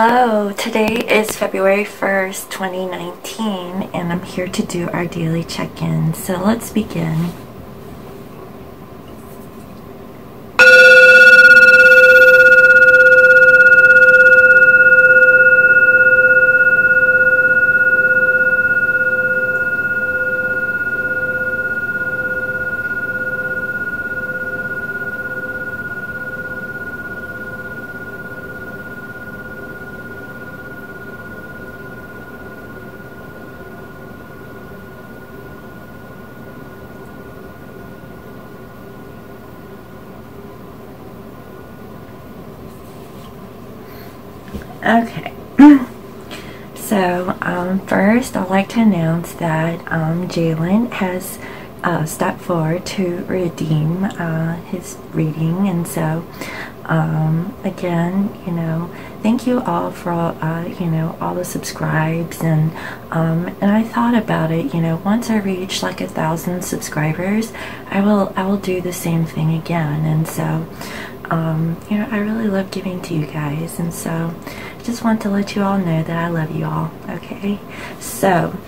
Hello, today is February 1st, 2019, and I'm here to do our daily check-in. So let's begin. Okay, so first I'd like to announce that Jalen has stepped forward to redeem his reading, and so again, thank you all for all the subscribes, and I thought about it, once I reach like 1,000 subscribers, I will do the same thing again. And so I really love giving to you guys, and so I just want to let you all know that I love you all. Okay, so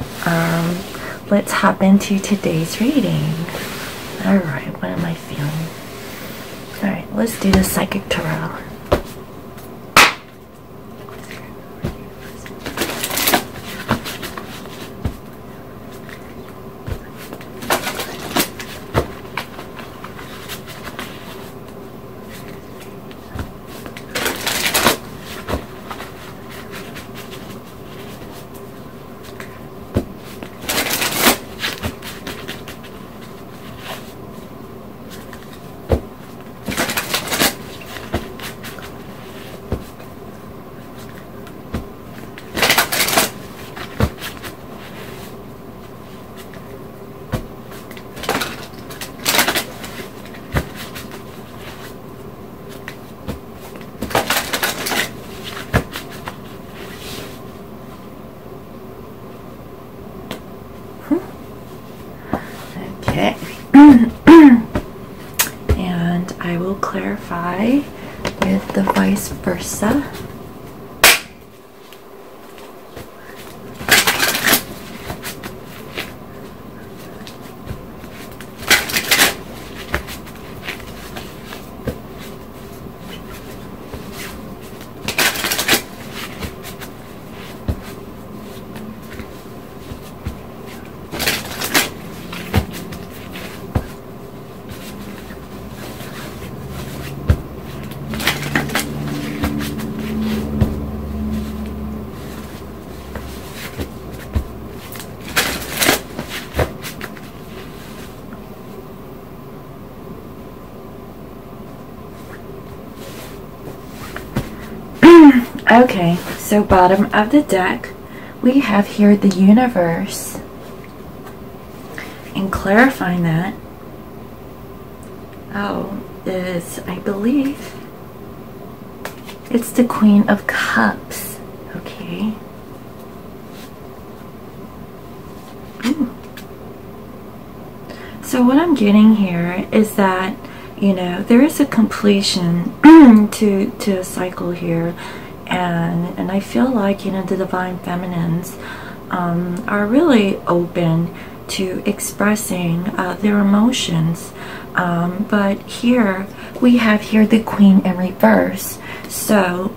let's hop into today's reading. Alright, what am I feeling? Alright, let's do the Psychic Tarot. Okay, and I will clarify with the vice versa. Okay, so bottom of the deck, we have here the universe, and clarifying that, is, I believe, it's the Queen of Cups. Okay. Ooh. So what I'm getting here is that, there is a completion to a cycle here. And I feel like, the Divine Feminines are really open to expressing their emotions. But here, we have here the Queen in reverse. So,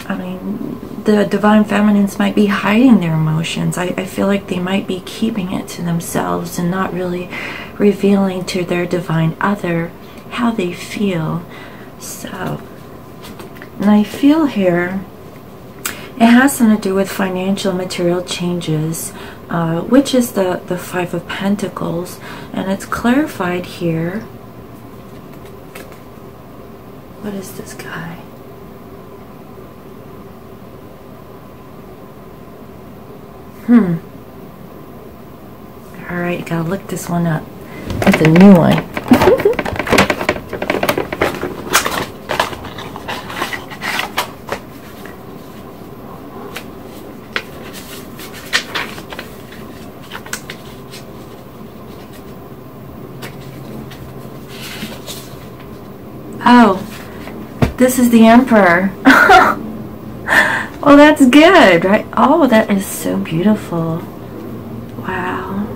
the Divine Feminines might be hiding their emotions. I feel like they might be keeping it to themselves and not really revealing to their Divine Other how they feel. So, and I feel here, it has something to do with financial material changes, which is the Five of Pentacles, and it's clarified here. What is this guy? Alright, gotta look this one up. It's a new one. Oh, this is the Emperor. Well, that's good, right? Oh, that is so beautiful. Wow.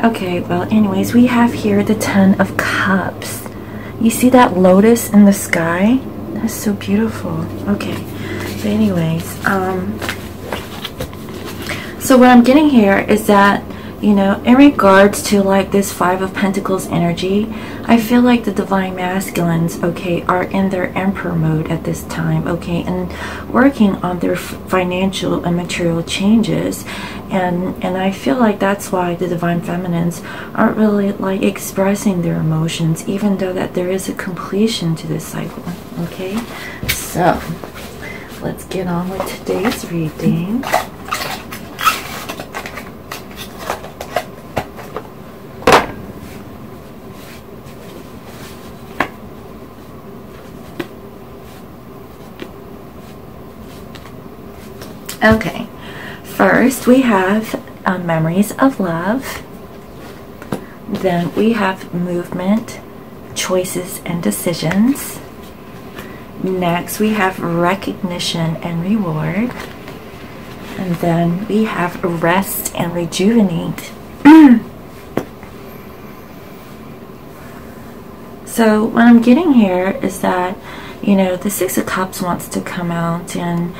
Okay, well, anyways, we have here the Ten of Cups. You see that lotus in the sky? That's so beautiful. Okay, but anyways, so what I'm getting here is that, you know, in regards to like this Five of Pentacles energy, I feel like the Divine Masculines, okay, are in their Emperor mode at this time, okay, and working on their financial and material changes. And I feel like that's why the Divine Feminines aren't really like expressing their emotions, even though that there is a completion to this cycle, okay? So, let's get on with today's reading. Okay, first we have memories of love. Then we have movement, choices, and decisions. Next we have recognition and reward. And then we have rest and rejuvenate. So what I'm getting here is that, you know, the Six of Cups wants to come out, and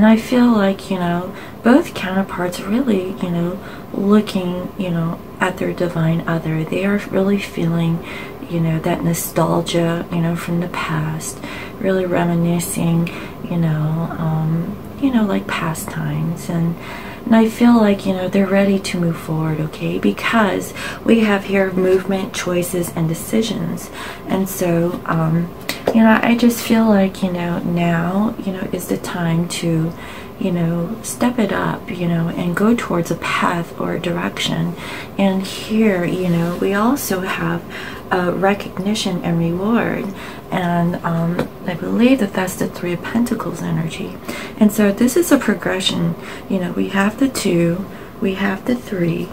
I feel like, you know, both counterparts are really, you know, looking, you know, at their divine other. They are really feeling, you know, that nostalgia, you know, from the past, really reminiscing, you know, like past times, and I feel like, you know, they're ready to move forward, okay, because we have here movement, choices, and decisions. And so, you know, I just feel like, you know, now, you know, is the time to, you know, step it up, you know, and go towards a path or a direction. And here, you know, we also have recognition and reward, and I believe that that's the Three of Pentacles energy. And so this is a progression. You know, we have the 2, we have the 3,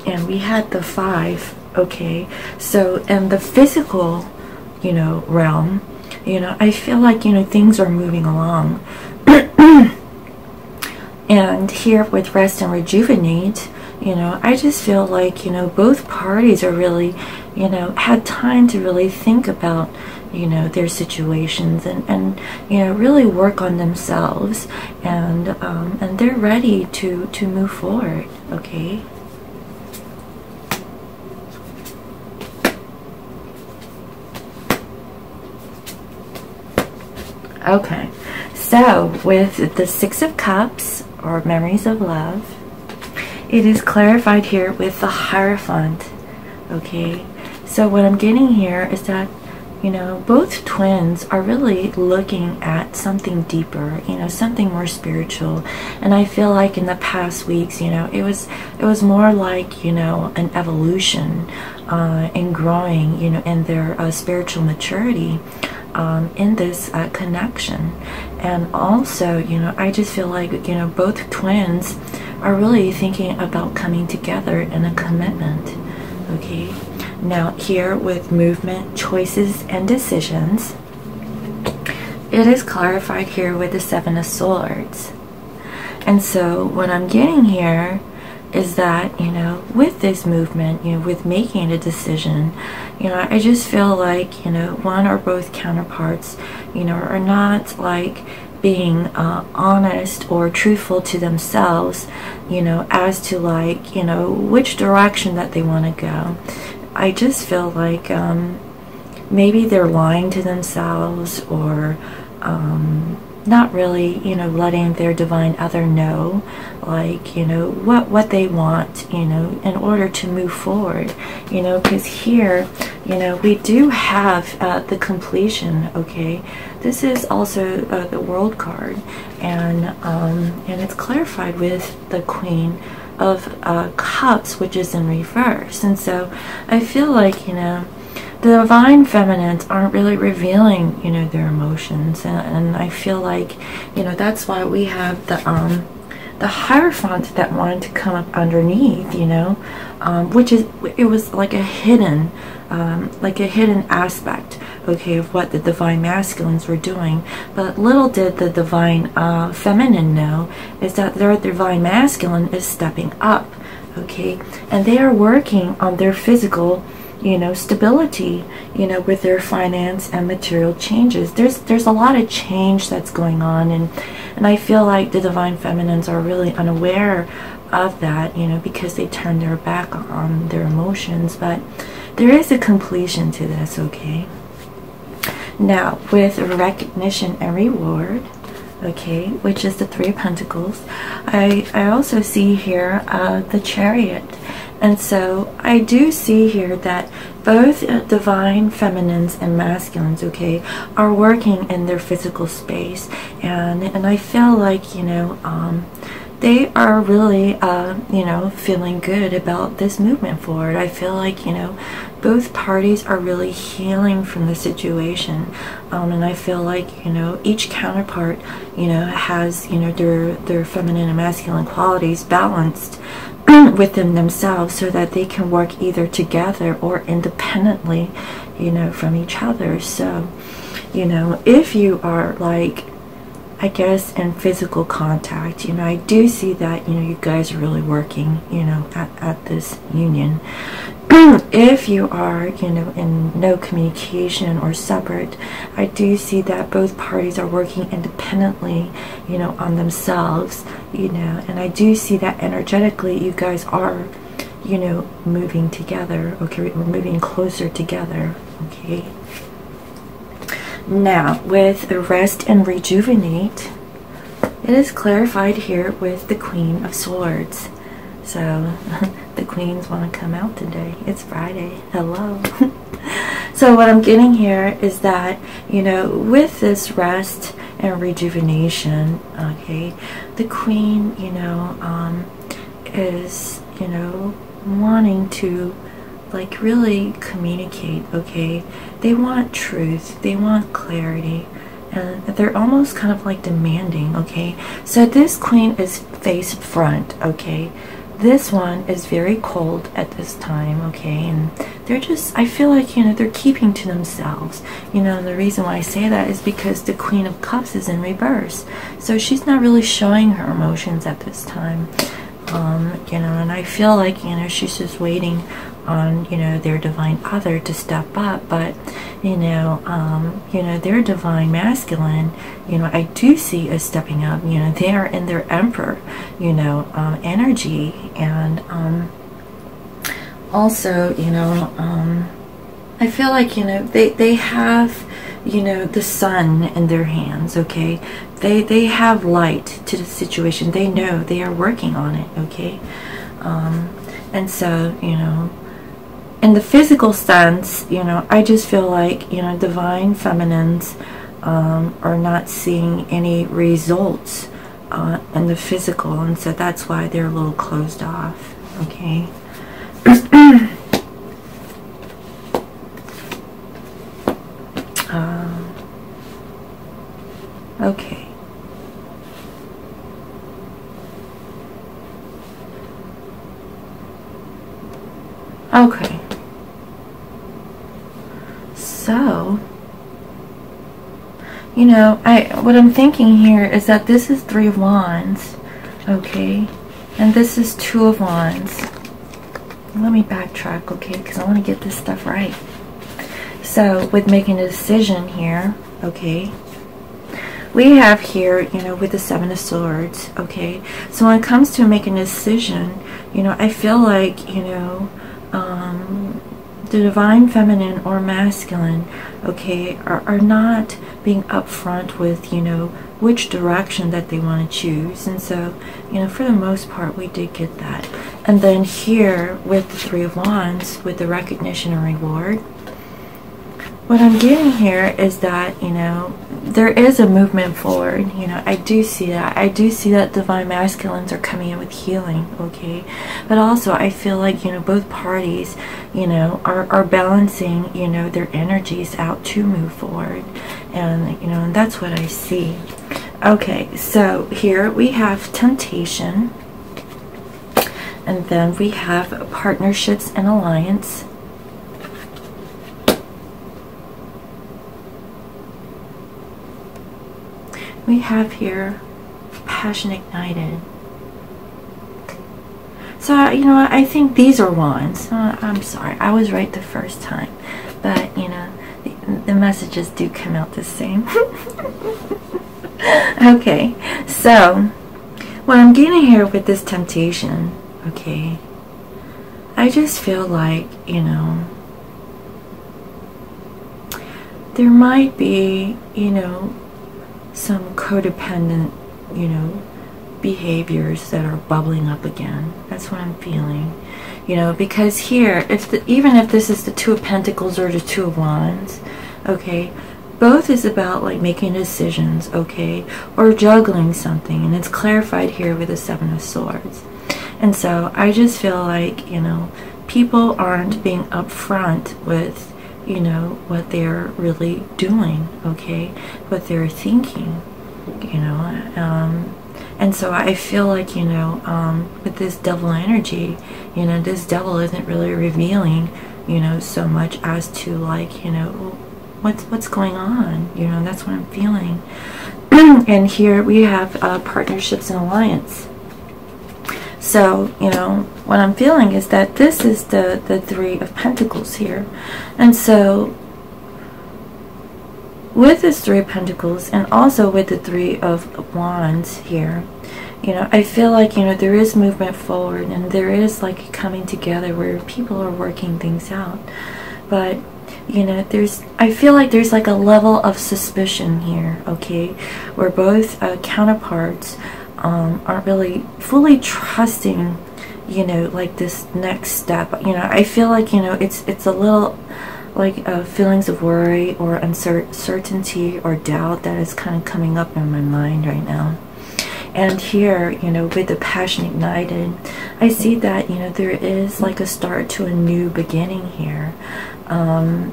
and we had the 5, okay? So in the physical, you know, realm, you know, I feel like, you know, things are moving along. And here with rest and rejuvenate, you know, I just feel like, you know, both parties are really, you know, had time to really think about, you know, their situations, and you know, really work on themselves, and they're ready to move forward, okay? Okay, so with the Six of Cups, or memories of love, it is clarified here with the Hierophant, okay? So what I'm getting here is that, you know, both twins are really looking at something deeper, you know, something more spiritual. And I feel like in the past weeks, you know, it was more like, you know, an evolution in growing, you know, in their spiritual maturity in this connection. And also, you know, I just feel like, you know, both twins are really thinking about coming together in a commitment, okay? Now here with movement, choices, and decisions, it is clarified here with the Seven of Swords. And so what I'm getting here is that, you know, with this movement, you know, with making a decision, you know, I just feel like, you know, one or both counterparts, you know, are not like being honest or truthful to themselves, you know, as to like, you know, which direction that they want to go. I just feel like maybe they're lying to themselves, or not really, you know, letting their divine other know, like, you know, what they want, you know, in order to move forward, you know, because here, you know, we do have the completion, okay? This is also the World card, and it's clarified with the Queen of Cups, which is in reverse. And so I feel like, you know, the Divine Feminines aren't really revealing, you know, their emotions, and I feel like, you know, that's why we have the Hierophant that wanted to come up underneath, you know, which is, it was like a hidden aspect, okay, of what the divine masculines were doing. But little did the divine feminine know is that their divine masculine is stepping up, okay, and they are working on their physical, you know, stability, you know, with their finance and material changes. There's a lot of change that's going on, and I feel like the divine feminines are really unaware of that, you know, because they turn their back on their emotions. But there is a completion to this, okay? Now, with recognition and reward, okay, which is the Three of Pentacles, I also see here the Chariot. And so I do see here that both divine feminines and masculines, okay, are working in their physical space, and I feel like, you know, they are really you know, feeling good about this movement forward. I feel like, you know, both parties are really healing from the situation, and I feel like, you know, each counterpart, you know, has, you know, their feminine and masculine qualities balanced within themselves, so that they can work either together or independently, you know, from each other. So, you know, if you are like, I guess, in physical contact, you know, I do see that, you know, you guys are really working, you know, at this union. If you are, you know, in no communication or separate, I do see that both parties are working independently, you know, on themselves, you know, and I do see that energetically you guys are, you know, moving together, okay, we're moving closer together, okay. Now, with rest and rejuvenate, it is clarified here with the Queen of Swords. So, the queens want to come out today. It's Friday. Hello. So what I'm getting here is that, you know, with this rest and rejuvenation, okay, the Queen, you know, is, you know, wanting to, like, really communicate, okay. They want truth, they want clarity, and they're almost kind of like demanding, okay. So this Queen is face front, okay. This one is very cold at this time, okay, and they're just, I feel like, you know, they're keeping to themselves, you know, and the reason why I say that is because the Queen of Cups is in reverse, so she's not really showing her emotions at this time, you know, and I feel like, you know, she's just waiting on, you know, their divine other to step up. But, you know, their divine masculine, you know, I do see is stepping up. You know, they are in their emperor, you know, energy, and also, you know, I feel like, you know, they have, you know, the sun in their hands, okay. They have light to the situation. They know they are working on it, okay. And so, you know, in the physical sense, you know, I just feel like, you know, divine feminines are not seeing any results in the physical, and so that's why they're a little closed off, okay. Okay. Okay. So, you know, what I'm thinking here is that this is Three of Wands, okay, and this is Two of Wands. Let me backtrack, okay, because I want to get this stuff right. So, with making a decision here, okay, we have here, you know, with the Seven of Swords, okay, so when it comes to making a decision, you know, I feel like, you know, the divine feminine or masculine, okay, are not being upfront with, you know, which direction that they want to choose. And so, you know, for the most part, we did get that. And then here with the Three of Wands, with the recognition and reward, what I'm getting here is that, you know, there is a movement forward. You know, I do see that. I do see that divine masculines are coming in with healing, okay? But also, I feel like, you know, both parties, you know, are balancing, you know, their energies out to move forward. And, you know, and that's what I see. Okay, so here we have temptation. And then we have partnerships and alliance. we have here passion ignited. So, you know, I think these are wands. I'm sorry, I was right the first time. But, you know, the messages do come out the same. Okay, so what I'm getting here with this temptation, okay, I just feel like, you know, there might be, you know, some codependent, you know, behaviors that are bubbling up again. That's what I'm feeling, you know, because here, even if this is the Two of Pentacles or the Two of Wands, okay, both is about like making decisions, okay, or juggling something, and it's clarified here with the Seven of Swords. And so I just feel like, you know, people aren't being upfront with, you know, what they're really doing, okay, what they're thinking, you know. And so I feel like, you know, with this devil energy, you know, this devil isn't really revealing, you know, so much as to like, you know, what's going on, you know. That's what I'm feeling. And here we have partnerships and alliance. So, you know, what I'm feeling is that this is the Three of Pentacles here. And so with this Three of Pentacles and also with the Three of Wands here, you know, I feel like, you know, there is movement forward and there is like coming together where people are working things out. But, you know, I feel like there's like a level of suspicion here, okay, where both counterparts aren't really fully trusting, you know, like this next step. You know, I feel like, you know, it's a little like feelings of worry or uncertainty or doubt that is kind of coming up in my mind right now. And here, you know, with the passion ignited, I see that, you know, there is like a start to a new beginning here. And,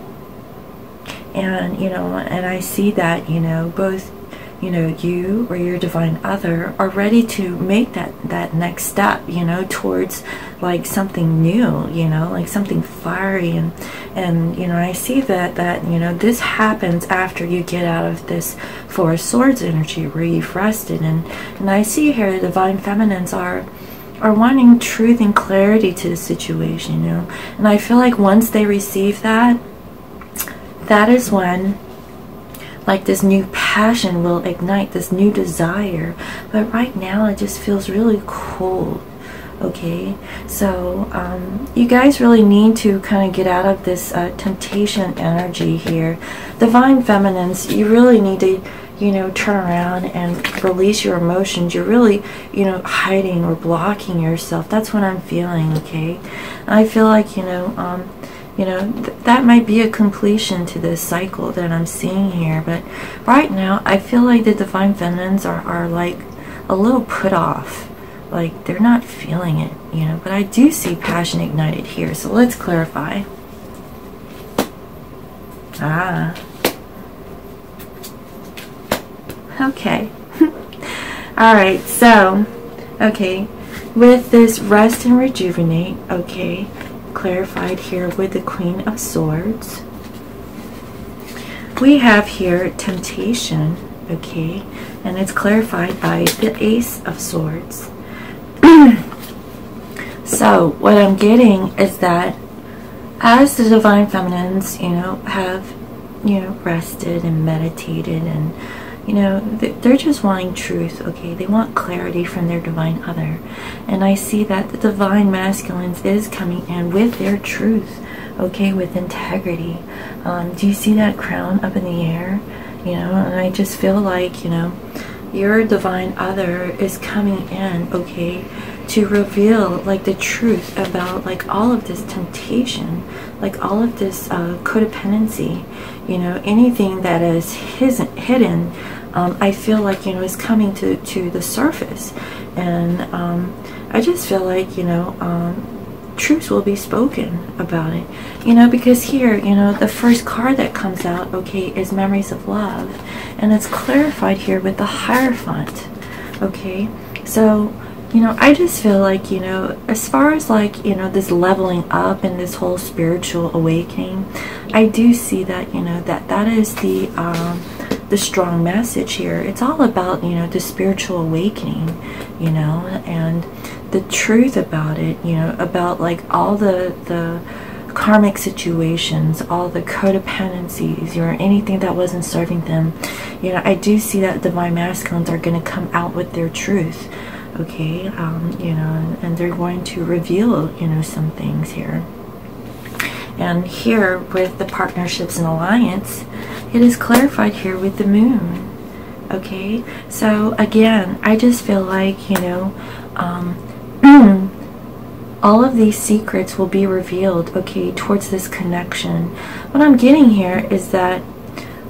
you know, and I see that, you know, both, you know, you or your divine other are ready to make that next step, you know, towards like something new, you know, like something fiery. And you know, I see that you know, this happens after you get out of this Four of Swords energy where you've rested. And I see here the divine feminines are wanting truth and clarity to the situation, you know. And I feel like once they receive that is when like this new passion will ignite, this new desire. But right now it just feels really cold, okay. So you guys really need to kind of get out of this temptation energy here. Divine feminines, you really need to, you know, turn around and release your emotions. You're really, you know, hiding or blocking yourself. That's what I'm feeling, okay. I feel like, you know, that might be a completion to this cycle that I'm seeing here. But right now, I feel like the divine feminines are like a little put off. Like they're not feeling it, you know. But I do see passion ignited here. So let's clarify. Okay. Alright, so, okay. With this rest and rejuvenate, okay, clarified here with the Queen of Swords. We have here temptation, okay, and it's clarified by the Ace of Swords. So what I'm getting is that as the divine feminines, you know, have, you know, rested and meditated, and you know, they're just wanting truth, okay? They want clarity from their divine other. And I see that the divine masculines is coming in with their truth, okay, with integrity. Do you see that crown up in the air? You know, and I just feel like, you know, your divine other is coming in, okay, to reveal like the truth about like all of this temptation, like all of this codependency, you know, anything that is hidden, I feel like, you know, is coming to the surface. And I just feel like, you know, truth will be spoken about it, you know, because here, you know, the first card that comes out, okay, is Memories of Love, and it's clarified here with the Hierophant, okay. So, you know, I just feel like, you know, as far as like, you know, this leveling up and this whole spiritual awakening, I do see that, you know, that is the the strong message here. It's all about, you know, the spiritual awakening, you know, and the truth about it, you know, about like all the karmic situations, all the codependencies, or anything that wasn't serving them. You know, I do see that divine masculines are going to come out with their truth, okay, you know, and they're going to reveal, you know, some things here. And here with the partnerships and alliance, it is clarified here with the moon. Okay, so again, I just feel like, you know, all of these secrets will be revealed, okay, towards this connection. What I'm getting here is that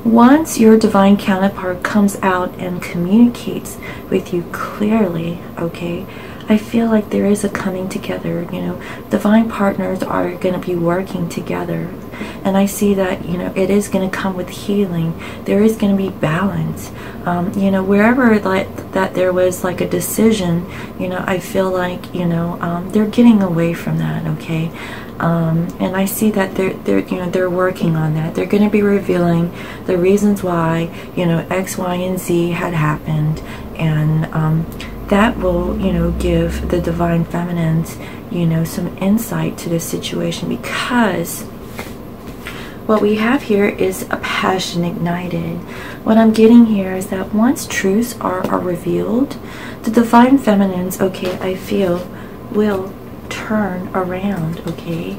once your divine counterpart comes out and communicates with you clearly, okay, I feel like there is a coming together, you know, divine partners are going to be working together. And I see that, you know, it is going to come with healing. There is going to be balance. You know, wherever that there was like a decision, you know, I feel like, you know, they're getting away from that, okay? And I see that they're working on that. They're going to be revealing the reasons why, you know, X, Y, and Z had happened, and that will, you know, give the divine feminines, you know, some insight to this situation, because what we have here is a passion ignited. What I'm getting here is that once truths are revealed, the divine feminines, okay, I feel will turn around, okay?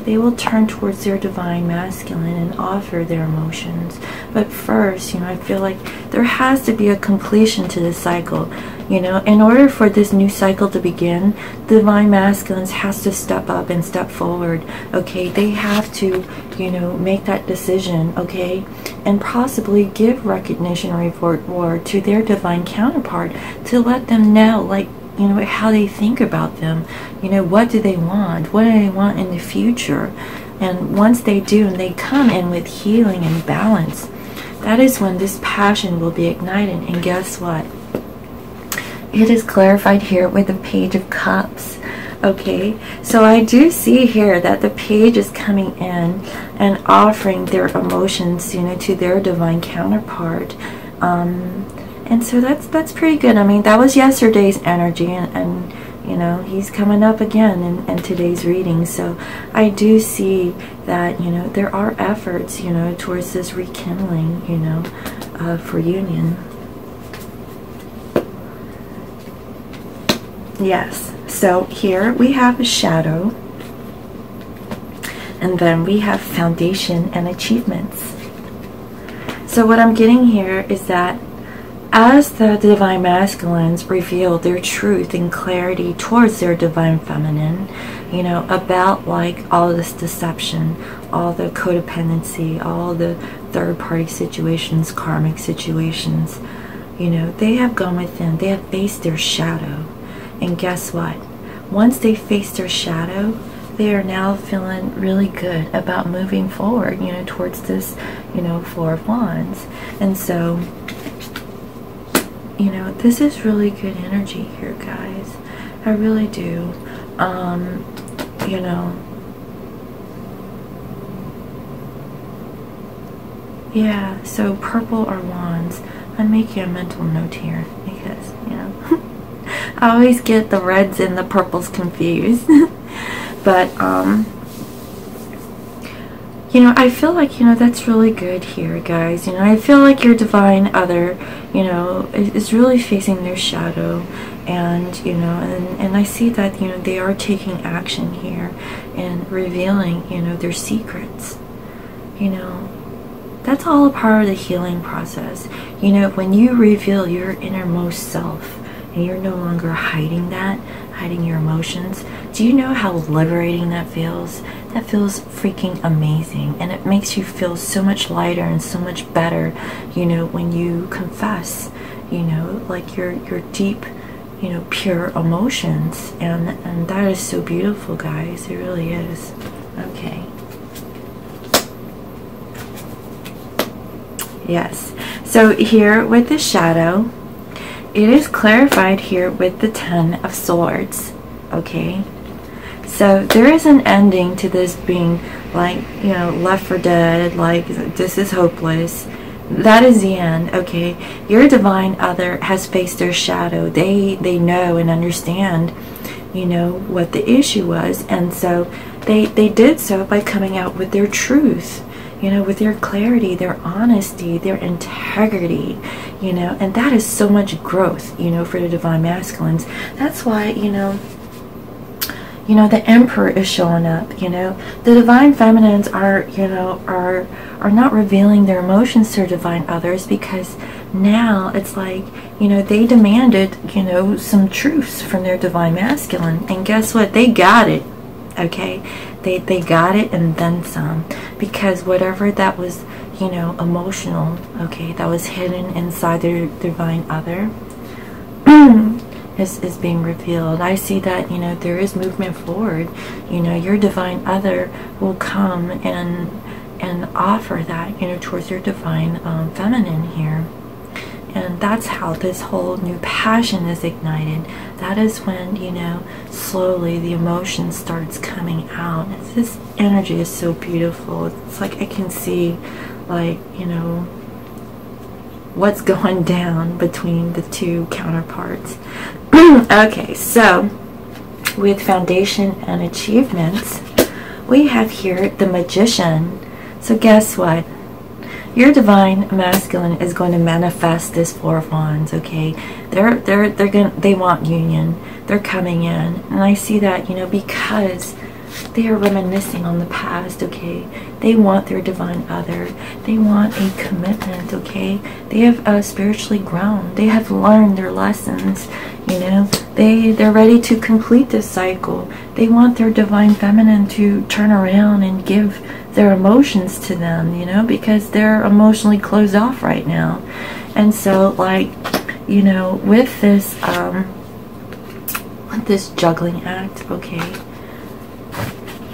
They will turn towards their divine masculine and offer their emotions. But first, you know, I feel like there has to be a completion to this cycle. You know, in order for this new cycle to begin, divine masculines has to step up and step forward, okay? They have to, you know, make that decision, okay? And possibly give recognition or reward to their divine counterpart to let them know, like, you know, how they think about them. You know, what do they want? What do they want in the future? And once they do, and they come in with healing and balance, that is when this passion will be ignited. And guess what? It is clarified here with the Page of Cups. Okay, so I do see here that the page is coming in and offering their emotions, you know, to their divine counterpart. And so that's pretty good. I mean, that was yesterday's energy, and you know, he's coming up again in today's reading. So I do see that, you know, there are efforts, you know, towards this rekindling, you know, for union. Yes, so here we have a shadow, and then we have foundation and achievements. So what I'm getting here is that as the divine masculines reveal their truth and clarity towards their divine feminine, you know, about like all this deception, all the codependency, all the third-party situations, karmic situations, you know, they have gone within, they have faced their shadow. And guess what? Once they face their shadow, they are now feeling really good about moving forward, you know, towards this, you know, Four of Wands. And so, you know, this is really good energy here, guys. I really do. You know, yeah, so purple or wands. I'm making a mental note here because, you know, I always get the reds and the purples confused. But, you know, I feel like, you know, that's really good here, guys. You know, I feel like your divine other, you know, is really facing their shadow. And, you know, and I see that, you know, they are taking action here and revealing, you know, their secrets. You know, that's all a part of the healing process. You know, when you reveal your innermost self, and you're no longer hiding your emotions, do you know how liberating that feels? That feels freaking amazing, and it makes you feel so much lighter and so much better, you know, when you confess, you know, like your deep, you know, pure emotions, and that is so beautiful, guys. It really is. Okay. Yes. So here with the shadow, it is clarified here with the Ten of Swords, okay? So there is an ending to this being like, you know, left for dead, like this is hopeless. that is the end, okay? Your divine other has faced their shadow. They know and understand, you know, what the issue was, and so they did so by coming out with their truth, you know, with their clarity, their honesty, their integrity, you know, and that is so much growth, you know, for the divine masculines. That's why, you know, the Emperor is showing up, you know. The divine feminines are, you know, are not revealing their emotions to their divine others, because now it's like, you know, they demanded, you know, some truths from their divine masculine, and guess what? They got it, okay? They got it and then some, because whatever that was, you know, emotional, okay, that was hidden inside their divine other, is being revealed. I see that, you know, there is movement forward. You know, your divine other will come and offer that, you know, towards your divine feminine here. And that's how this whole new passion is ignited. That is when, you know, slowly the emotion starts coming out. This energy is so beautiful. It's like I can see, like, you know, what's going down between the two counterparts. Okay, so with foundation and achievements, we have here the Magician. So guess what? Your divine masculine is going to manifest this Four of Wands, okay? They want union. They're coming in, and I see that, you know, because they are reminiscing on the past, okay? They want their divine other. They want a commitment, okay? They have spiritually grown. They have learned their lessons, you know? They're ready to complete this cycle. They want their divine feminine to turn around and give their emotions to them, you know, because they're emotionally closed off right now. And so, like, you know, with this juggling act, okay,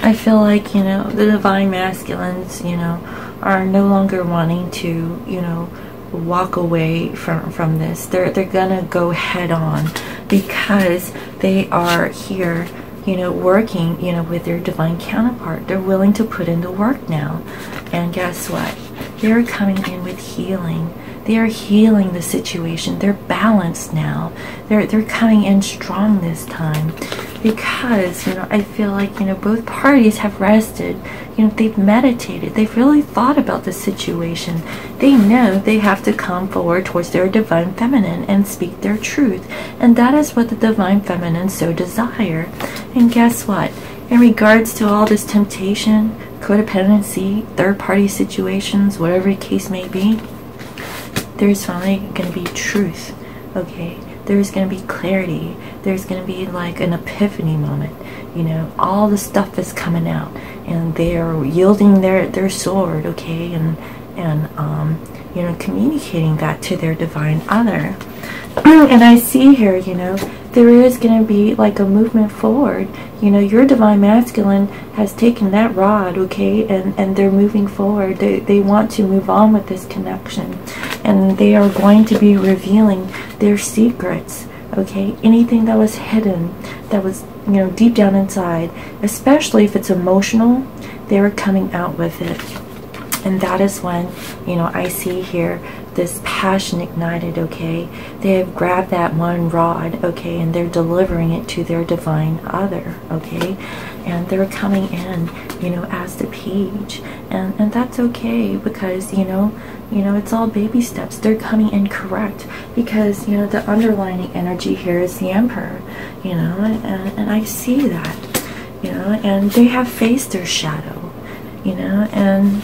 I feel like, you know, the divine masculines, you know, are no longer wanting to, you know, walk away from this. They're gonna go head on, because they are here, you know, working, you know, with their divine counterpart. They're willing to put in the work now. And guess what? They're coming in with healing. They are healing the situation. They're balanced now. They're coming in strong this time, because, you know, I feel like, you know, both parties have rested. You know, they've meditated. They've really thought about the situation. They know they have to come forward towards their divine feminine and speak their truth. And that is what the divine feminine so desire. And guess what? In regards to all this temptation, codependency, third-party situations, whatever the case may be, there's finally going to be truth, okay? There's going to be clarity. There's going to be like an epiphany moment. You know, all the stuff is coming out, and they're yielding their sword, okay? And you know, communicating that to their divine other. And I see here, you know, there is going to be like a movement forward. You know, your divine masculine has taken that rod, okay, and they're moving forward. They want to move on with this connection, and they are going to be revealing their secrets, okay? Anything that was hidden, that was, you know, deep down inside, especially if it's emotional, they're coming out with it. And that is when, you know, I see here this passion ignited, okay? They have grabbed that one rod, okay, and they're delivering it to their divine other, okay? And they're coming in, you know, as the page. And that's okay, because, you know, it's all baby steps. They're coming in correct, because, you know, the underlining energy here is the Emperor, you know, and I see that, you know, and they have faced their shadow, you know, and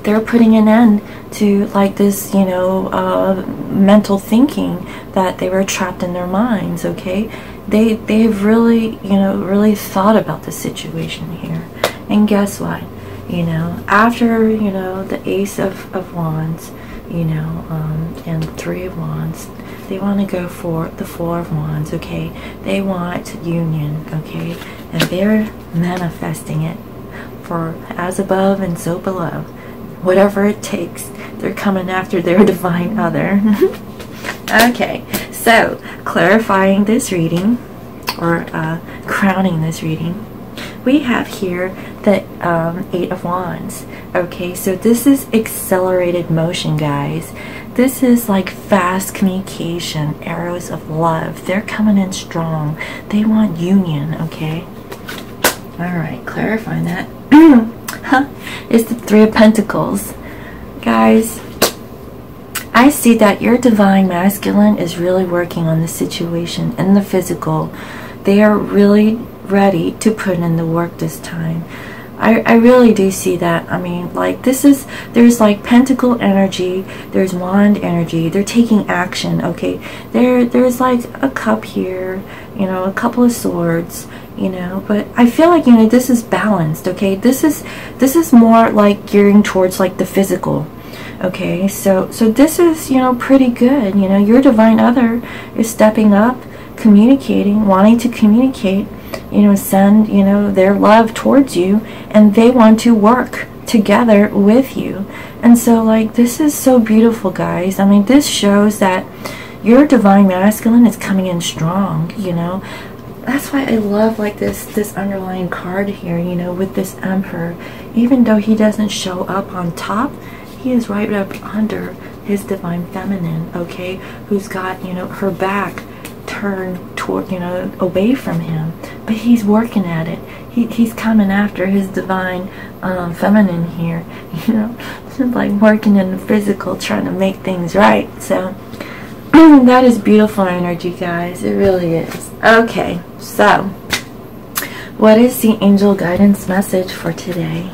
they're putting an end to like this, you know, mental thinking that they were trapped in their minds, okay? They've really, you know, really thought about the situation here. And guess what? You know, after, you know, the Ace of Wands, you know, and Three of Wands, they want to go for the Four of Wands, okay? They want union, okay? And they're manifesting it for as above and so below. Whatever it takes, they're coming after their divine other. Okay, so clarifying this reading, or crowning this reading, we have here the Eight of Wands. Okay, so this is accelerated motion, guys. This is like fast communication, arrows of love. They're coming in strong. They want union, okay? Alright, clarifying that. It's the Three of Pentacles. Guys, I see that your divine masculine is really working on the situation in the physical. They are really ready to put in the work this time. I really do see that. I mean, like, there's like pentacle energy, there's wand energy. They're taking action, okay? There's like a cup here, you know, a couple of swords, you know, but I feel like, you know, this is balanced, okay? This is more like gearing towards like the physical. Okay, so this is, you know, pretty good. You know, your divine other is stepping up, communicating, wanting to communicate, you know, send, you know, their love towards you, and they want to work together with you. And so, like, this is so beautiful, guys. I mean, this shows that your divine masculine is coming in strong, you know. That's why I love, like, this underlying card here, you know, with this Emperor. Even though he doesn't show up on top, he is right up under his divine feminine, okay, who's got, you know, her back turned toward, you know, away from him, but he's working at it. He's coming after his divine feminine here, you know, like working in the physical, trying to make things right. So that is beautiful energy, guys. It really is. Okay, so what is the angel guidance message for today?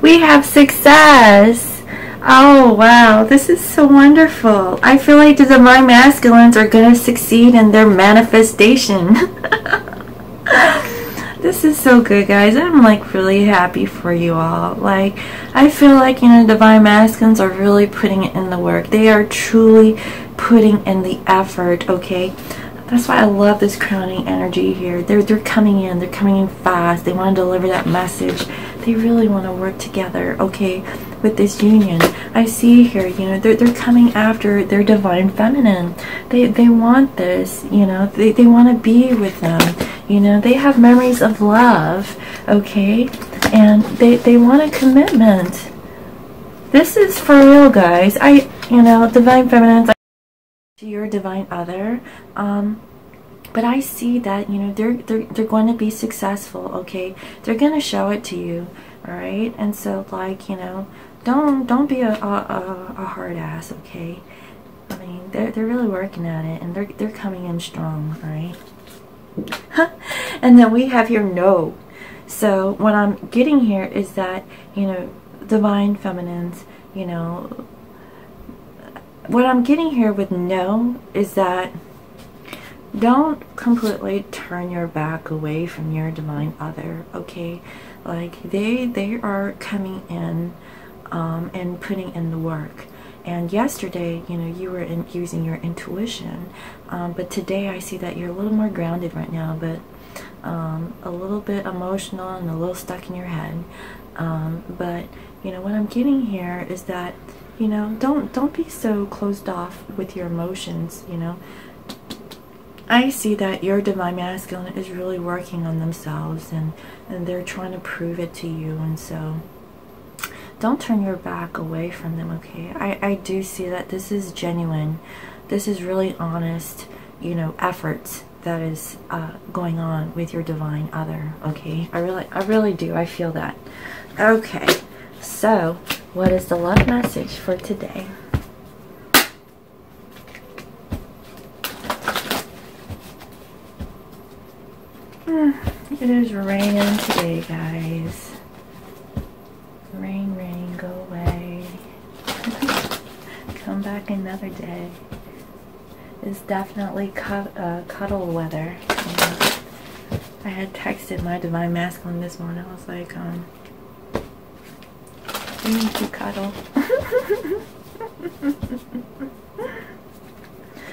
We have success. Oh wow, this is so wonderful. I feel like the divine masculines are going to succeed in their manifestation. This is so good, guys. I'm like really happy for you all. Like, I feel like, you know, divine masculines are really putting it in the work. They are truly putting in the effort, okay? That's why I love this crowning energy here. They're coming in. They're coming in fast. They want to deliver that message. They really want to work together, okay, with this union. I see here, you know, they're coming after their divine feminine. They want this, you know. They want to be with them, you know. They have memories of love, okay, and they want a commitment. This is for real, guys. You know, divine feminines, to your divine other, but I see that, you know, they're going to be successful, okay? They're going to show it to you, all right? And so, like, you know, don't be a hard ass, okay? I mean, they're really working at it, and they're coming in strong, all right? And then we have here no. So what I'm getting here is that, you know, divine feminines, you know, what I'm getting here with no is that don't completely turn your back away from your divine other, okay? Like, they are coming in and putting in the work. And yesterday, you know, you were using your intuition, but today I see that you're a little more grounded right now, but a little bit emotional and a little stuck in your head. But, you know, what I'm getting here is that, you know, don't be so closed off with your emotions, you know. I see that your divine masculine is really working on themselves, and they're trying to prove it to you, and so don't turn your back away from them, okay? I do see that this is genuine. This is really honest, you know, efforts that is going on with your divine other, okay? I really do. I feel that. Okay, so what is the love message for today? It is raining today, guys. Rain, rain, go away. come back another day. It's definitely cuddle weather. I had texted my divine masculine this morning. I was like, we need to cuddle.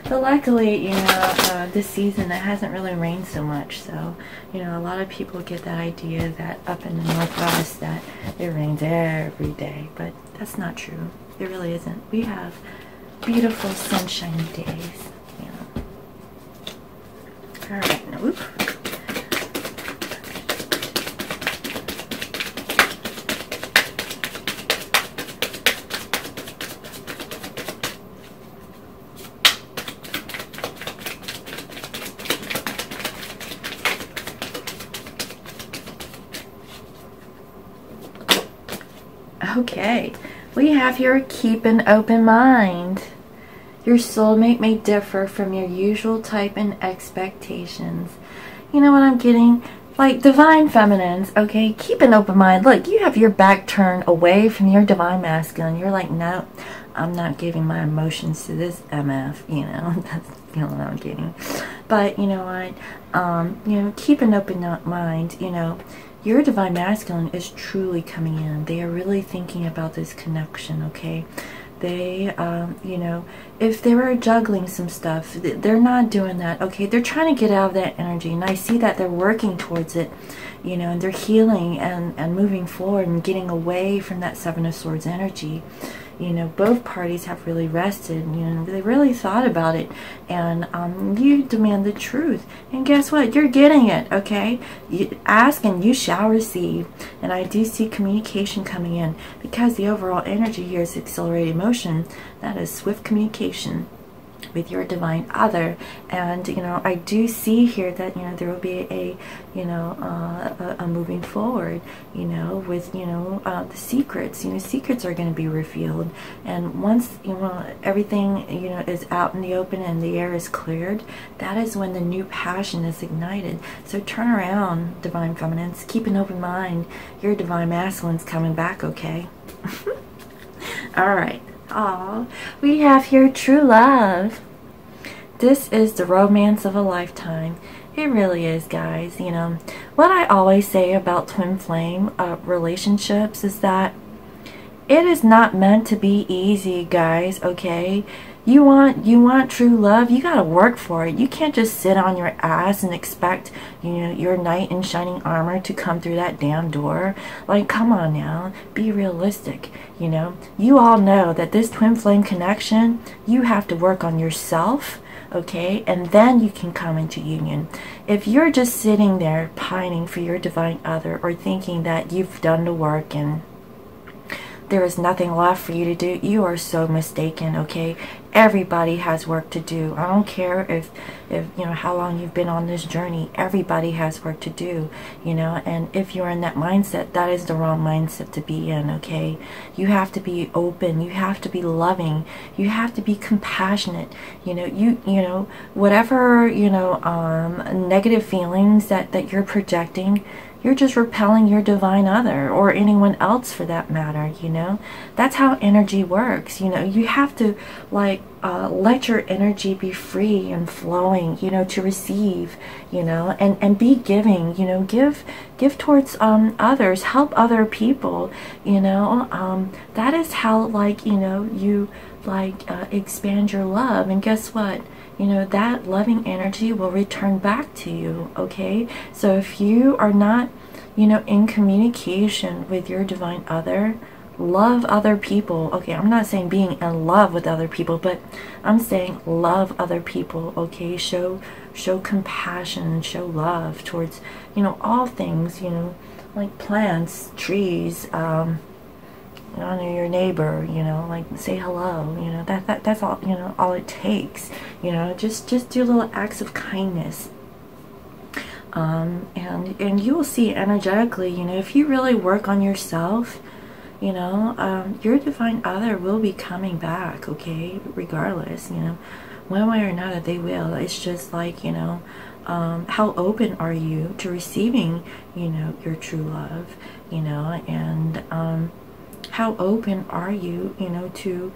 But luckily, you know, this season it hasn't really rained so much, so, you know, a lot of people get that idea that up in the Northwest that it rains every day, but that's not true. It really isn't. We have beautiful sunshiny days, you know. Alright, now, whoop. Okay, we have here, keep an open mind. Your soulmate may differ from your usual type and expectations. You know what I'm getting? Like divine feminines, okay, keep an open mind. Look, you have your back turned away from your divine masculine. You're like, no, I'm not giving my emotions to this MF, you know. That's the feeling I'm getting. But you know what? You know, keep an open mind, you know. Your divine masculine is truly coming in. They are really thinking about this connection, okay? They, you know, if they were juggling some stuff, they're not doing that, okay? They're trying to get out of that energy, and I see that they're working towards it, you know, and they're healing and moving forward and getting away from that Seven of Swords energy. You know, both parties have really rested, you know, they really thought about it, and you demand the truth, and guess what? You're getting it, okay? You ask and you shall receive, and I do see communication coming in, because the overall energy here is accelerated motion. That is swift communication with your divine other, and you know, I do see here that, you know, there will be a you know, a moving forward, you know, with, you know, the secrets, you know, secrets are going to be revealed, and once, you know, everything, you know, is out in the open and the air is cleared, that is when the new passion is ignited. So turn around, divine feminines, keep an open mind. Your divine masculine's coming back, okay? All right. Oh, we have here true love. This is the romance of a lifetime. It really is, guys. You know, what I always say about twin flame relationships is that it is not meant to be easy, guys, okay? You want true love, you gotta work for it. You can't just sit on your ass and expect, you know, your knight in shining armor to come through that damn door. Like, come on now, be realistic, you know? You all know that this twin flame connection, you have to work on yourself, okay? And then you can come into union. If you're just sitting there pining for your divine other, or thinking that you've done the work and there is nothing left for you to do, you are so mistaken, okay? Everybody has work to do. I don't care if you know how long you've been on this journey. Everybody has work to do, you know. And if you're in that mindset, that is the wrong mindset to be in, okay? You have to be open. You have to be loving. You have to be compassionate. You know, you know, whatever, you know, negative feelings that you're projecting, you're just repelling your divine other, or anyone else for that matter, you know. That's how energy works, you know. You have to, like, let your energy be free and flowing, you know, to receive, you know, and be giving, you know. Give towards others, help other people, you know. That is how, like, you know, you, like, expand your love. And guess what? You know, that loving energy will return back to you, okay? So if you are not, you know, in communication with your divine other, love other people, okay? I'm not saying being in love with other people, but I'm saying love other people, okay? Show compassion, show love towards, you know, all things, you know, like plants, trees, you know, your neighbor, you know, like say hello, you know, that's all, you know, all it takes, you know, just do little acts of kindness, and you will see energetically, you know, if you really work on yourself, you know, your divine other will be coming back, okay, regardless, you know, one way or another they will. It's just like, you know, how open are you to receiving, you know, your true love, you know, and how open are you, you know, to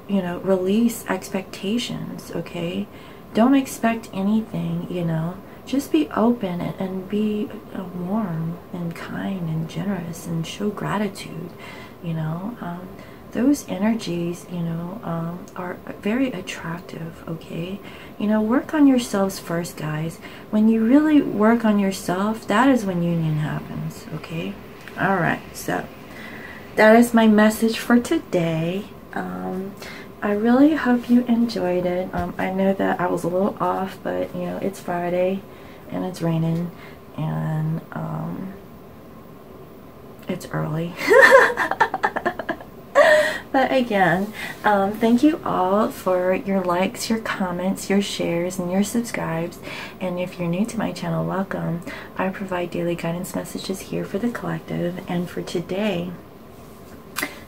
you know, release expectations, okay? Don't expect anything, you know. Just be open and be warm and kind and generous and show gratitude, you know. Those energies, you know, are very attractive, okay? You know, work on yourselves first, guys. When you really work on yourself, that is when union happens, okay? All right, so that is my message for today. I really hope you enjoyed it. I know that I was a little off, but, you know, it's Friday and it's raining and it's early. But again, thank you all for your likes, your comments, your shares, and your subscribes. And if you're new to my channel, welcome. I provide daily guidance messages here for the collective. And for today,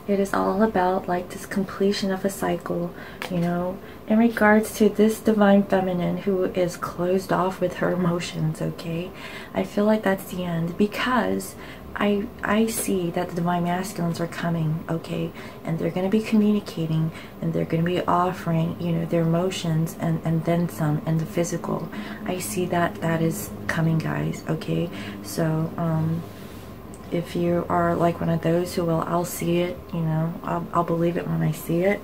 it is all about like this completion of a cycle, you know, in regards to this divine feminine who is closed off with her emotions, okay? I feel like that's the end, because I see that the divine masculines are coming, okay, and they're going to be communicating, and they're going to be offering, you know, their emotions and then some, and the physical. I see that that is coming, guys, okay? So if you are like one of those who will, I'll see it, you know, I'll believe it when I see it.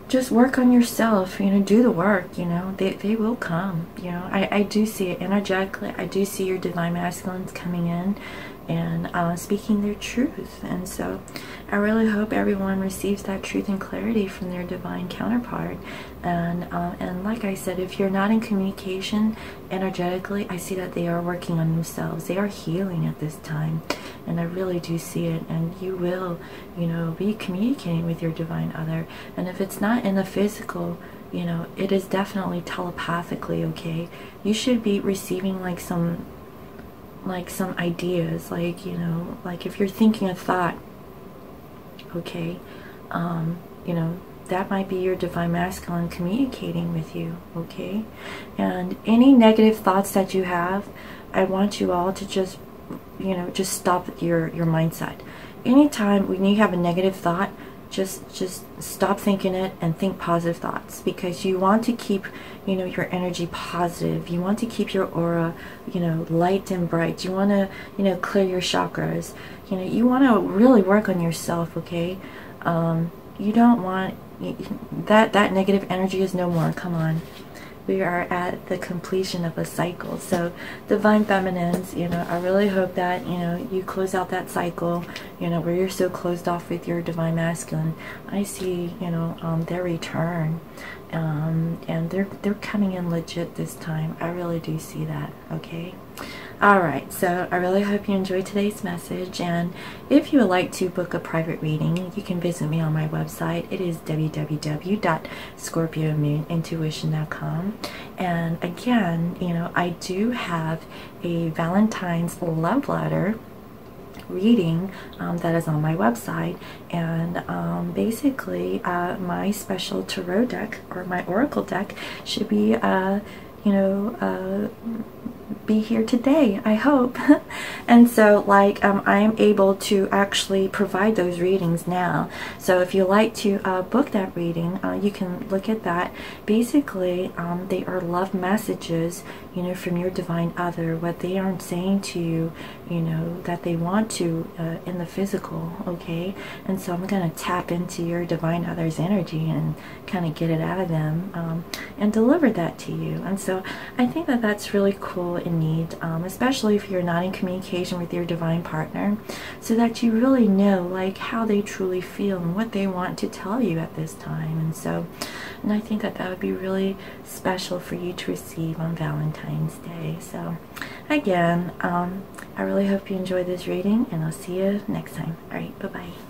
Just work on yourself, you know, do the work, you know, they will come, you know. I do see it energetically. I do see your divine masculines coming in and speaking their truth. And so I really hope everyone receives that truth and clarity from their divine counterpart. And like I said, if you're not in communication energetically, I see that they are working on themselves. They are healing at this time. And I really do see it. And you will, you know, be communicating with your divine other. And if it's not in the physical, you know, it is definitely telepathically, okay? You should be receiving like some ideas, like, you know, like if you're thinking a thought, okay, you know, that might be your divine masculine communicating with you, okay? And any negative thoughts that you have, I want you all to just, you know, just stop your mindset. Anytime when you have a negative thought, just stop thinking it and think positive thoughts, because you want to keep, you know, your energy positive. You want to keep your aura, you know, light and bright. You want to, you know, clear your chakras. You know, you want to really work on yourself, okay? You don't want that negative energy is no more. Come on. We are at the completion of a cycle. So divine feminines, you know, I really hope that, you know, you close out that cycle, you know, where you're so closed off with your divine masculine. I see, you know, their return, and they're coming in legit this time. I really do see that, okay? Alright, so I really hope you enjoyed today's message, and if you would like to book a private reading, you can visit me on my website. It is www.scorpiomoonintuition.com. And again, you know, I do have a Valentine's love letter reading that is on my website, and basically my special tarot deck, or my oracle deck, should be you know, be here today, I hope. And so like I am able to actually provide those readings now. So if you like to book that reading, you can look at that. Basically they are love messages, you know, from your divine other, what they aren't saying to you, you know, that they want to in the physical, okay? And so I'm going to tap into your divine other's energy and kind of get it out of them, and deliver that to you. And so I think that that's really cool and neat, especially if you're not in communication with your divine partner, so that you really know like how they truly feel and what they want to tell you at this time. And so, and I think that that would be really special for you to receive on Valentine's Day. So again, I really hope you enjoyed this reading, and I'll see you next time. All right, bye-bye.